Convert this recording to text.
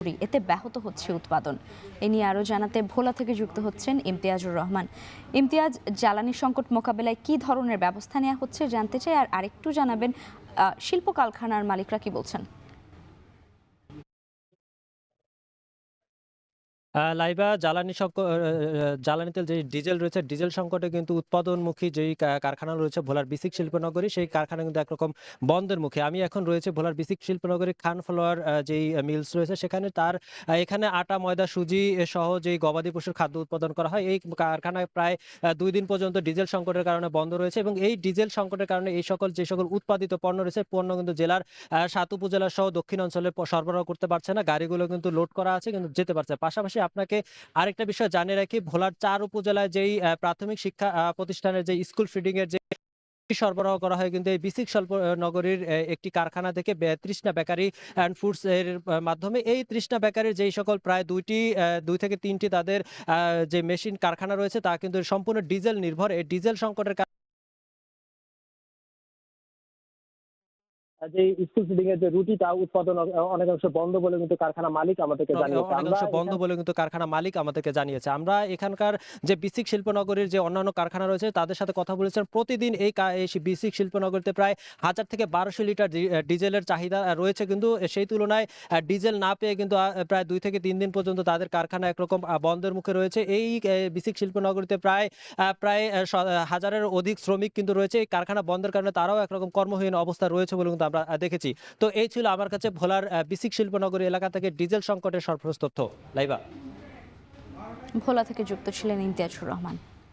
এতে ব্যাহত হচ্ছে উৎপাদন। এ নিয়ে আরও জানাতে ভোলা থেকে যুক্ত হচ্ছেন ইমতিয়াজুর রহমান। ইমতিয়াজ, জ্বালানি সংকট মোকাবেলায় কি ধরনের ব্যবস্থা নেওয়া হচ্ছে জানতে চাই, আর আরেকটু জানাবেন শিল্প কারখানার মালিকরা কি বলছেন। লাইবা জ্বালানি তেল যে ডিজেল রয়েছে, ডিজেল সংকটে কিন্তু উৎপাদনমুখী যেই কারখানা রয়েছে ভোলার বিসিক শিল্পনগরী, সেই কারখানা কিন্তু একরকম বন্ধের মুখে। আমি এখন রয়েছে ভোলার বিসিক শিল্পনগরী খান ফ্লোয়ার যেই মিলস রয়েছে সেখানে। এখানে আটা, ময়দা, সুজি সহ যেই গবাদি পশুর খাদ্য উৎপাদন করা হয়, এই কারখানায় প্রায় ২ দিন পর্যন্ত ডিজেল সংকটের কারণে বন্ধ রয়েছে। এবং এই ডিজেল সংকটের কারণে যে সকল উৎপাদিত পণ্য রয়েছে, পণ্য কিন্তু জেলার ৭ উপজেলা সহ দক্ষিণ অঞ্চলে সরবরাহ করতে পারছে না। গাড়িগুলো কিন্তু লোড করা আছে কিন্তু যেতে পারছে। পাশাপাশি আপনাকে আরেকটা বিষয় জানিয়ে রাখি, ভোলার ৪ উপজেলায় যেই প্রাথমিক শিক্ষা প্রতিষ্ঠানের যে স্কুল ফিডিং এর যে সরবরাহ করা হয়, কিন্তু এই বিসিক স্বল্প নগরীর একটি কারখানা থেকে তৃষ্ণা বেকারি অ্যান্ড ফুডস এর মাধ্যমে। এই তৃষ্ণা বেকারির যেই সকল প্রায় ২ থেকে ৩টি তাদের যে মেশিন কারখানা রয়েছে, তা কিন্তু সম্পূর্ণ ডিজেল নির্ভর। এই ডিজেল সংকটের যে স্কুল ফিডিং এর যে রুটি, তা উৎপাদন অনেকাংশ বন্ধ বলে কিন্তু কারখানা মালিক আমাদেরকে জানিয়েছে। আমরা এখানকার যে বিসিক শিল্পনগরীর যে অন্যান্য কারখানা রয়েছে তাদের সাথে কথা বলেছেন। প্রতিদিন এই বিসিক শিল্পনগরীতে প্রায় ১,০০০ থেকে ১,২০০ লিটার ডিজেলের চাহিদা রয়েছে, কিন্তু সেই তুলনায় ডিজেল না পেয়ে কিন্তু প্রায় ২ থেকে ৩ দিন পর্যন্ত তাদের কারখানা একরকম বন্ধের মুখে রয়েছে। এই বিসিক শিল্পনগরীতে প্রায় হাজারের অধিক শ্রমিক কিন্তু রয়েছে। এই কারখানা বন্ধের কারণে তারাও একরকম কর্মহীন অবস্থা রয়েছে বলে কিন্তু আমরা দেখেছি। তো এই ছিল আমার কাছে ভোলার বিসিক শিল্পনগরী এলাকা থেকে ডিজেল সংকটের সর্বশেষ তথ্য। লাইবা। ভোলা থেকে যুক্ত ছিলেন ইমতিয়াজুর রহমান।